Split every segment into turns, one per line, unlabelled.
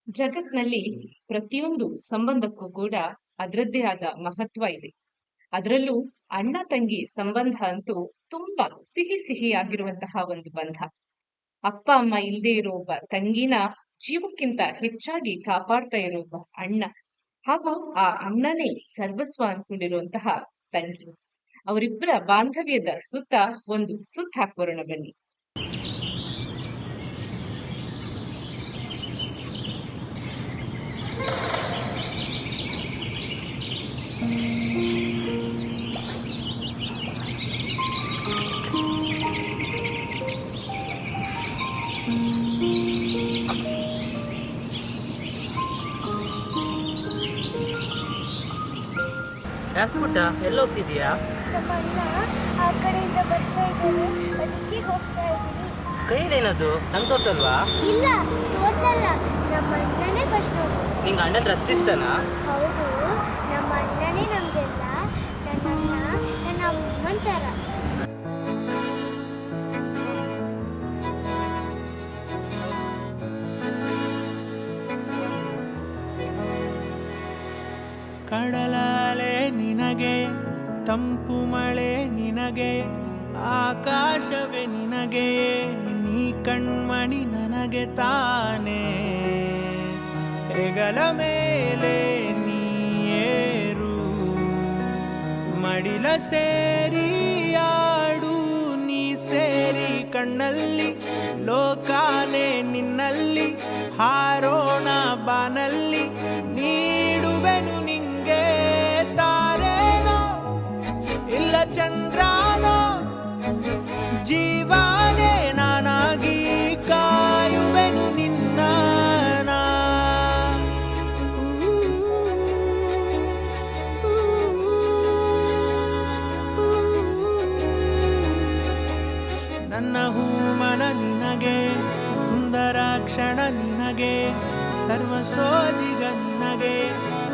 ಜಗತ್ನಲ್ಲಿ ಪ್ರತಿಯೊಂದು ಸಂಬಂಧಕ್ಕೂ ಕೂಡ ಅದರದ್ದೇ ಆದ ಮಹತ್ವ ಇದೆ. ಅದರಲ್ಲೂ ಅಣ್ಣ ತಂಗಿ ಸಂಬಂಧ ಅಂತೂ ತುಂಬಾ ಸಿಹಿ ಸಿಹಿಯಾಗಿರುವಂತಹ ಒಂದು ಬಂಧ. ಅಪ್ಪ ಅಮ್ಮ ಇಲ್ದೇ ಇರೋ ಒಬ್ಬ ತಂಗಿನ ಜೀವಕ್ಕಿಂತ ಹೆಚ್ಚಾಗಿ ಕಾಪಾಡ್ತಾ ಇರೋ ಒಬ್ಬ ಅಣ್ಣ, ಹಾಗೂ ಆ ಅಣ್ಣನೇ ಸರ್ವಸ್ವ ಅನ್ಕೊಂಡಿರುವಂತಹ ತಂಗಿ. ಅವರಿಬ್ಬರ ಬಾಂಧವ್ಯದ ಸುತ್ತ ಒಂದು ಸುತ್ತ ಹಾಕೋಣ ಬನ್ನಿ.
ಯಾಕೆ ಪುಟ್ಟ ಎಲ್ಲ ಹೋಗ್ತಿದೀಯಾ?
ನಮ್ಮ ಅಣ್ಣ ಆ ಕಡೆಯಿಂದ ಬರ್ತಾ ಇದ್ದಾರೆ, ಅದಕ್ಕೆ ಹೋಗ್ತಾ ಇದ್ದೀನಿ.
ಕೈಲೇನದು ನಂಗೆ ತೋರ್ಸಲ್ವಾ?
ಇಲ್ಲ, ತೋರ್ಸಲ್ಲ. ನಮ್ಮ ಅಣ್ಣನೇ ಫಸ್ಟ್ ಹೋಗು.
ನಿಂಗೆ ಅಣ್ಣಂದ್ರೆ ಅಷ್ಟಿಷ್ಟನಾ?
ಹೌದು, ನಮ್ಮ ಅಣ್ಣನೇ ನಮ್ಗೆಲ್ಲ. ನನ್ನ ಅಣ್ಣ ನನ್ನ ಅಮ್ಮನ ಥರ.
ಕಡಲಾಲೆ ನಿನಗೆ, ತಂಪು ಮಳೆ ನಿನಗೆ, ಆಕಾಶವೇ ನಿನಗೆ, ನೀ ಕಣ್ಮಣಿ ನನಗೆ ತಾನೇ. ಹೆಗಲ ಮೇಲೆ ನೀರು ಮಡಿಲ ಸೇರಿ ಆಡು, ನೀ ಸೇರಿ ಕಣ್ಣಲ್ಲಿ ಲೋಕಾನೆ ನಿನ್ನಲ್ಲಿ. ಹಾರೋಣ ಬಾನಲ್ಲಿ, ನೀಡುವೆನು ನಿಂಗೆ ತಾರೇನೋ ಇಲ್ಲ ಚಂದ್ರನೋ, ಜೀವಾನೇ ನಾನಾಗಿ ಕಾಯುವೆನು ನಿನ್ನ. ನನ್ನ ಹೂಮನ ನಿನಗೆ, ಸುಂದರ ಕ್ಷಣ ನಿನಗೆ, ಸರ್ವಸೋಜಿಗ ನಿನಗೆ,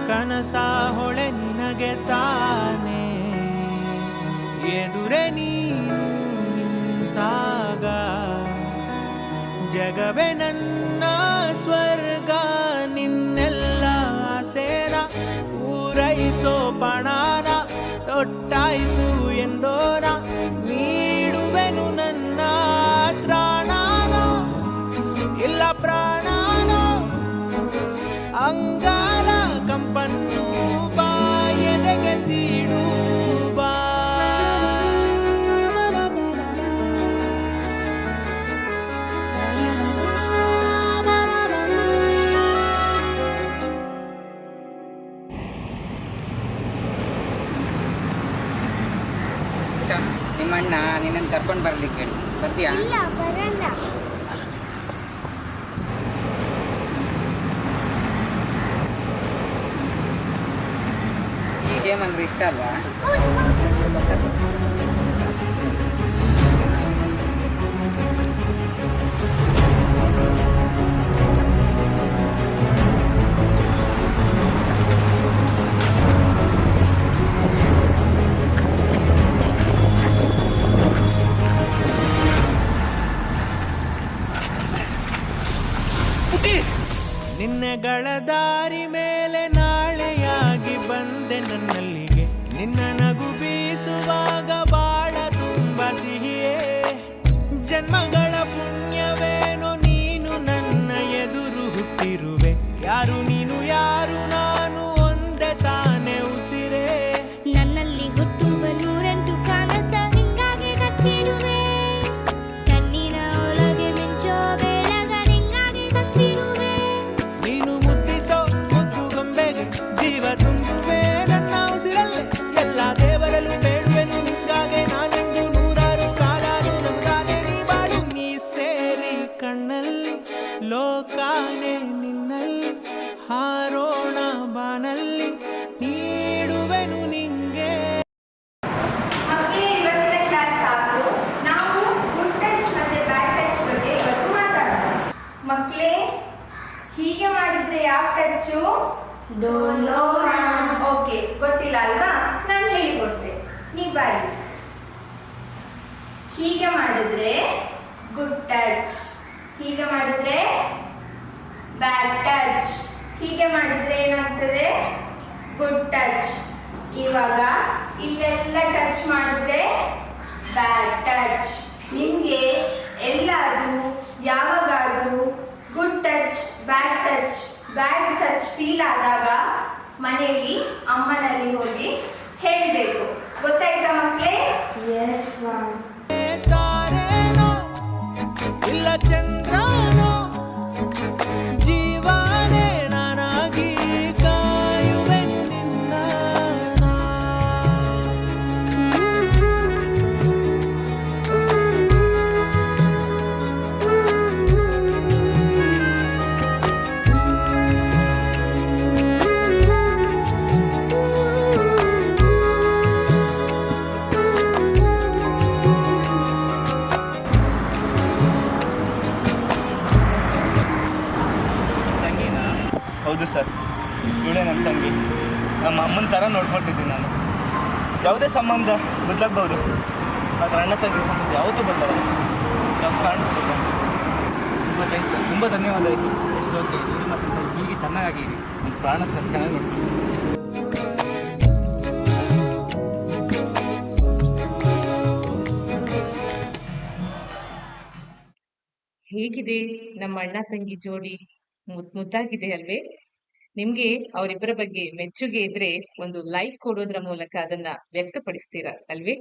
ಕನಸ ಹೊಳೆ ನಿನಗೆ ತಾನೇ. ಎದುರೆ ನೀನು ನಿಂತಾಗ ಜಗವೇ ನನ್ನ ಸ್ವರ್ಗ. ನಿನ್ನೆಲ್ಲ ಆಸೆನ ಪೂರೈಸೋ ಪಣಾನ ತೊಟ್ಟಾಯ್ತು ಎಂದೋನ. ನೀಡುವೆನು ನನ್ನ ತ್ರಾಣನೋ ಇಲ್ಲ ಪ್ರಾಣನೋ, ಅಂಗಾಲ ಕಂಪನ್ನು ಬಾ ಎದೆಗೆ ತೀಡು ಬಾ.
ನಿಮ್ಮಣ್ಣ ನಿನ್ನನ್ನು ಕರ್ಕೊಂಡು ಬರ್ಲಿಕ್ಕೆ ಹೇಳಿ, ಬರ್ತೀಯಾ?
ಇಲ್ಲ, ಬರಲ್ಲ.
ಈ ಗೇಮ್ ಅಂದ್ರೆ ಇಷ್ಟ ಅಲ್ವಾ?
ನಿನ್ನೆಗಳ ದಾರಿ ಮೇಲೆ ನಾಳೆಯಾಗಿ ಬಂದೆ ನನ್ನಲ್ಲಿಗೆ. ನಿನ್ನ ನಗು ಬೀಸುವಾಗ ಬಾಳ ತುಂಬ ಸಿಹಿಯೇ, ಜನ್ಮಗಳ ಪುಣ್ಯವೇನೋ ನೀನು ನನ್ನ ಎದುರು ಹುಟ್ಟಿರುವೆ. ಯಾರು ನೀನು ಯಾರು ನಾನು ಒಂದೇ ತಾನೇ ಉಸಿರೇ.
ನನ್ನಲ್ಲಿ ಹುಟ್ಟುವ ನೂರೆಂಟು ಕನಸ ನಿಂಗಾಗಿ ಕಟ್ಟಿರುವೆ, ಕಣ್ಣಿನ ಒಳಗೆ ಮಿಂಚೋ ಬೆಳಗ ನಿಂಗಾಗಿ ಕಟ್ಟಿರುವೆ.
ನೀನು ಮುದ್ದಿಸೋ ಮುದ್ದು ಗೊಂಬೆಗೆ ಜೀವ ತುಂಬುವೆ ನನ್ನ ಉಸಿರಲ್ಲೇ. ಎಲ್ಲ ದೇವರಲ್ಲೂ ಬೇಡುವೆನು ನಿಂಗಾಗೆ ನಾನೆಂದು, ನೂರಾರು ಕಾಲಾರು ನಮ್ಗಾಗೆ ನೀ ಬಾಳು. ನೀ ಸೇರಿ ಕಣ್ಣಲ್ಲಿ ಲೋಕಾನೆ ನಿನ್ನಲ್ಲಿ, ಹಾರೋಣ ಬಾನಲ್ಲಿ, ನೀಡುವೆನು ನಿಂಗೆ.
ಮಕ್ಕಳೇ, ಇವತ್ತಿನ ಕ್ಲಾಸ್ ಸಾಕು. ನಾವು ಗುಡ್ ಟಚ್ ಮತ್ತೆ ಬ್ಯಾಡ್ ಟಚ್ ಬಗ್ಗೆ ಇವತ್ತು ಮಾತಾಡೋಣ. ಮಕ್ಕಳೇ, ಹೀಗೆ ಮಾಡಿದ್ರೆ ಯಾವ touch? Don't know ma'am. Okay, ಗೊತ್ತಿಲ್ಲ ಅಲ್ವಾ? ನಾನು ಹೇಳಿಕೊಡ್ತೆ, ನೀವು ಬಾಯಿ. ಹೀಗೆ ಮಾಡಿದ್ರೆ ಗುಡ್ ಟಚ್, ಹೀಗೆ ಮಾಡಿದ್ರೆ ಬ್ಯಾಡ್ ಟಚ್. ಹೀಗೆ ಮಾಡಿದ್ರೆ ಏನಾಗ್ತದೆ? Good touch. ಇವಾಗ ಇಲ್ಲೆಲ್ಲ ಟಚ್ ಮಾಡಿದ್ರೆ ಬ್ಯಾಡ್ ಟಚ್. ನಿಮಗೆ ಎಲ್ಲಾದರೂ ಯಾವಾಗಾದರೂ ಗುಡ್ ಟಚ್ ಬ್ಯಾಡ್ ಟಚ್ ಫೀಲ್ ಆದಾಗ ಮನೆಯಲ್ಲಿ ಅಮ್ಮನಲ್ಲಿ ಹೋಗಿ ಹೇಳಬೇಕು. ಗೊತ್ತಾಯ್ತಾ ಮಕ್ಕಳೇ? Yes ma'am.
ತಾರೇನೋ ಇಲ್ಲ ಚಂದ್ರನೋ ಜೀವನೇ ನಾನಾಗಿ ಕಾಯುವೆನು ನಿನ್ನ ನಾ.
ತಂಗಿನಾ? ಹೌದು ಸರ್, ಇವಳೇ ನನ್ನ ತಂಗಿ. ನಮ್ಮ ಅಮ್ಮನ ಥರ ನೋಡ್ಕೊಳ್ತಿದ್ದೀನಿ ನಾನು. ಯಾವುದೇ ಸಂಬಂಧ ಬದಲಾಗ್ಬೋದು, ಆದರೆ ಅಣ್ಣ ತಂಗಿ ಸಂಬಂಧ ಯಾವತ್ತೂ ಬದಲಾಗಲ್ಲ ಸರ್. ಯಾವ ಕಾರಣಕ್ಕೂ ಬದಲಾಗಲ್ಲ. ತುಂಬ ಥ್ಯಾಂಕ್ಸ್ ಸರ್, ತುಂಬ ಧನ್ಯವಾದ ಆಯಿತು. ಇಟ್ಸ್ ಓಕೆ, ನೀವು ಮತ್ತು ಹೀಗೆ ಚೆನ್ನಾಗಿರಿ. ನನ್ನ ಪ್ರಾಣ ಸರ್, ಚೆನ್ನಾಗಿ ನೋಡ್ತೀನಿ.
ಹೇಗಿದೆ ನಮ್ಮ ಅಣ್ಣ ತಂಗಿ ಜೋಡಿ? ಮುದ್ದಾಗಿದೆ ಅಲ್ವೇ? ನಿಮ್ಗೆ ಅವರಿಬ್ಬರ ಬಗ್ಗೆ ಮೆಚ್ಚುಗೆ ಇದ್ರೆ ಒಂದು ಲೈಕ್ ಕೊಡೋದ್ರ ಮೂಲಕ ಅದನ್ನ ವ್ಯಕ್ತಪಡಿಸ್ತೀರಾ ಅಲ್ವೇ?